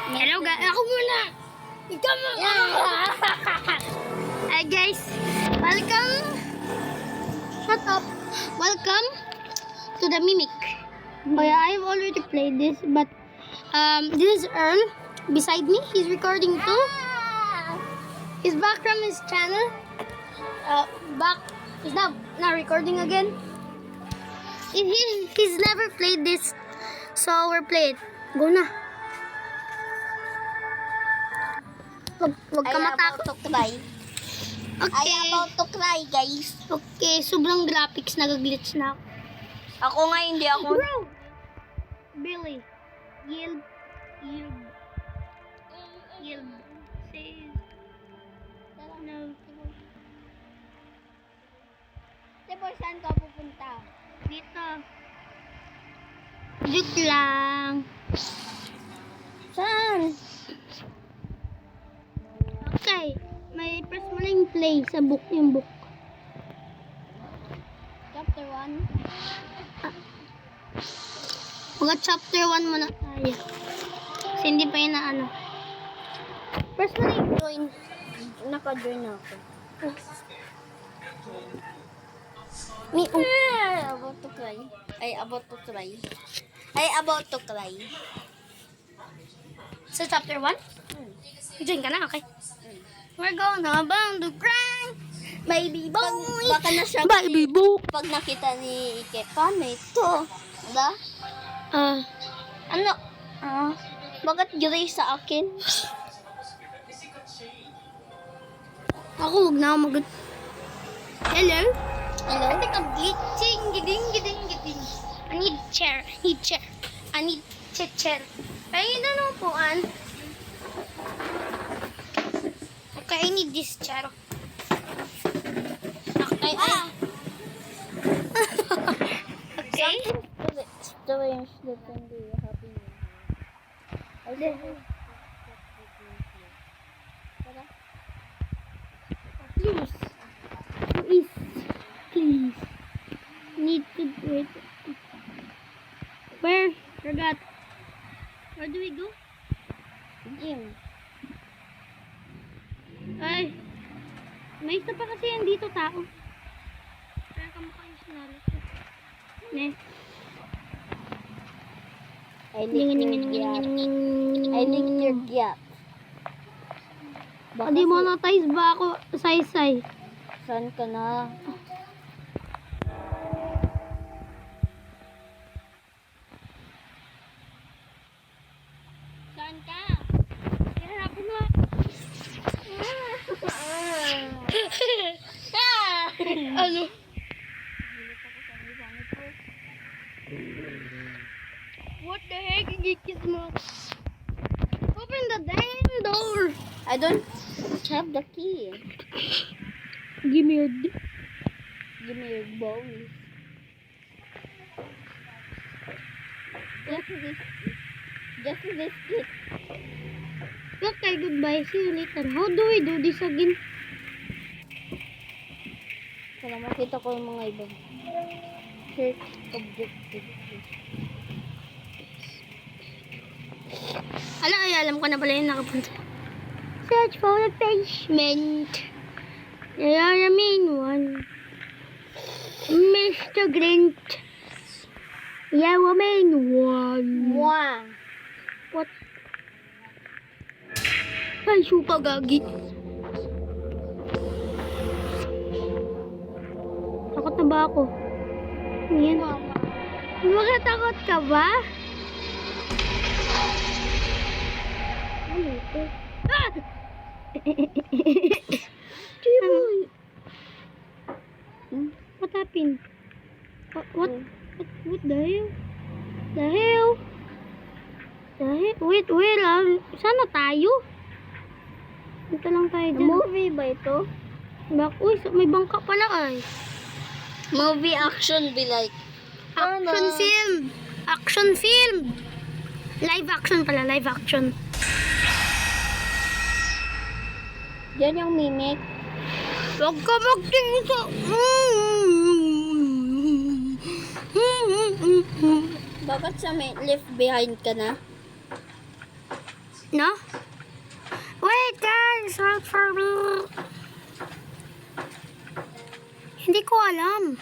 Hello guys, ako muna. Ikaw mo. Hi guys, welcome. Shut up. Welcome to the Mimic. Oh yeah, I've already played this, but this is Earl beside me. He's recording too. He's back from his channel. He's now recording again. He's never played this, so we're playing. Go na. Wag ka matakot. To cry. Okay. I about to cry, guys. Okay, sobrang graphics, nag-glitch na ako. Ako nga, hindi ako. Bro! Billy. Yield. Says. No. Diba, saan ka pupunta? Dito. Joke lang. Saan? Okay. May press mo na yung play sa book, yung book. Chapter 1. Mga chapter 1 muna tayo. Kasi hindi pa yun na ano. Press mo na yung join. Naka-join ako. About to cry. About to cry. About to cry. Sa chapter 1? Join ka na, okay. We're gonna bang the grind, baby boy. Baka na siya. Baby boy. Pag nakita ni Ike, paano ito? Diba? Ano? Bakit gray sa akin? Ako, huwag na ako mag... Hello? Hello? I think I'm glitching. Giding. I need chair. I need chair. Ayun na lang upuan. Okay, I need this chair. Okay. Okay. Strange that can be happy. Please. Need to do it. Where? Forgot. Where do we go? Gym. Ay. May isa pa kasi yan dito tao. Kaya kamukha yung sinalo. Ne. I licked your gap. Hindi monetize ba ako? Say. Saan ka na? Saan ka? Hihirapin mo. Ano? What the heck? Gigit mo. Open the damn door. I don't have the key. Give me your... Give me your bone. Just this kit. Okay, goodbye. See you later. How do we do this again? Para makita ko yung mga ibang search objective. Alam ko na pala yung nakapunta. Search for replacement. Ayan na main one. Mr. Grint. Yeah, main one. Mwah! What? Ay, suka gagi. Takot na ba ako? Yan. Makatakot ka ba? Ano ito? Ah! What happened? What the hell? Wait, sana tayo? Dito lang tayo dyan. Movie ba ito? Uy, may bangka pala ay. Movie action be like. Action film. Live action pala, live action. Yan yung mimic. Huwag ka magtingin sa... Bakit sa may left behind ka na? No? Wait, guys! Wait for me! Hindi ko alam.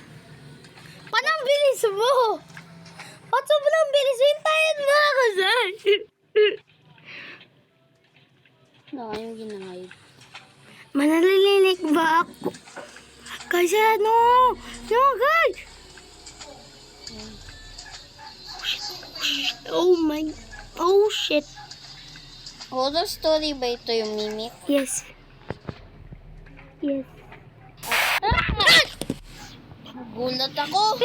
Paano ang bilis mo? Ba't sobrang bilis? Hintayin mo ako, sir! No, yung ginangay. Manalilinig ba ako? Guys, no! No, guys! Oh my... Oh, shit. Horror story ba ito yung mimic? Yes. Yes. Gulat ako.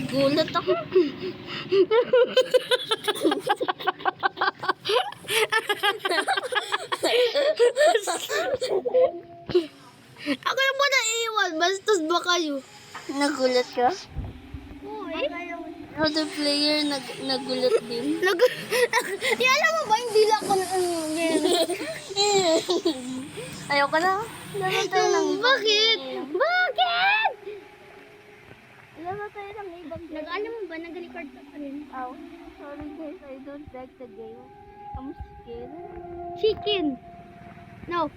Gulat ako. Ako yung ba naiiwan? Bastos ba kayo? Nagulat ka? Uy. Other player nagulat din. Alam mo ba, hindi lang ako Ayoko na. Dapat tayo ng ibang Bakit? game. Bakit? Dapat tayo ng ibang game. Nag-ano mo ba? Nag-record ka pa rin? Oh, sorry guys, I don't like the game. I'm scared. Chicken. No.